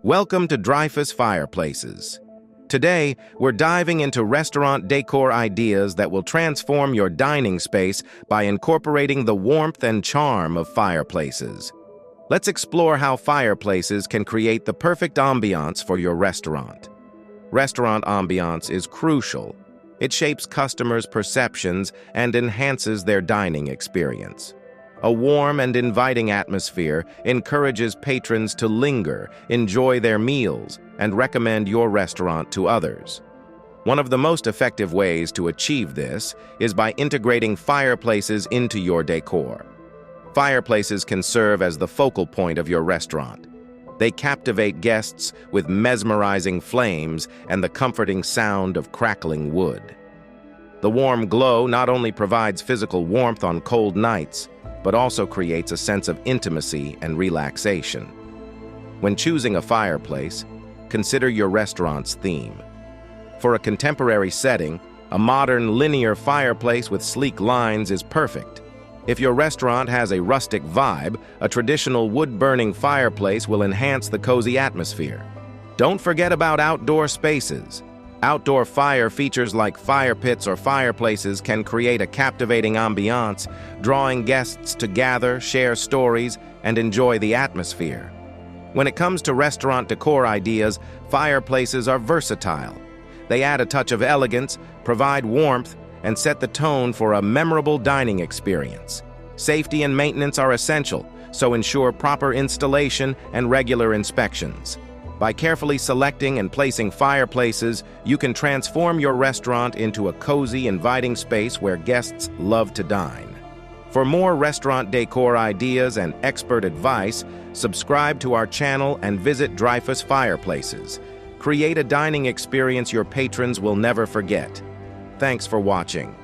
Welcome to Dreifuss Fireplaces. Today, we're diving into restaurant decor ideas that will transform your dining space by incorporating the warmth and charm of fireplaces. Let's explore how fireplaces can create the perfect ambiance for your restaurant. Restaurant ambiance is crucial. It shapes customers' perceptions and enhances their dining experience. A warm and inviting atmosphere encourages patrons to linger, enjoy their meals, and recommend your restaurant to others. One of the most effective ways to achieve this is by integrating fireplaces into your decor. Fireplaces can serve as the focal point of your restaurant. They captivate guests with mesmerizing flames and the comforting sound of crackling wood. The warm glow not only provides physical warmth on cold nights, but also creates a sense of intimacy and relaxation. When choosing a fireplace, consider your restaurant's theme. For a contemporary setting, a modern linear fireplace with sleek lines is perfect. If your restaurant has a rustic vibe, a traditional wood-burning fireplace will enhance the cozy atmosphere. Don't forget about outdoor spaces. Outdoor fire features like fire pits or fireplaces can create a captivating ambiance, drawing guests to gather, share stories, and enjoy the atmosphere. When it comes to restaurant decor ideas, fireplaces are versatile. They add a touch of elegance, provide warmth, and set the tone for a memorable dining experience. Safety and maintenance are essential, so ensure proper installation and regular inspections. By carefully selecting and placing fireplaces, you can transform your restaurant into a cozy, inviting space where guests love to dine. For more restaurant decor ideas and expert advice, subscribe to our channel and visit Dreifuss Fireplaces. Create a dining experience your patrons will never forget. Thanks for watching.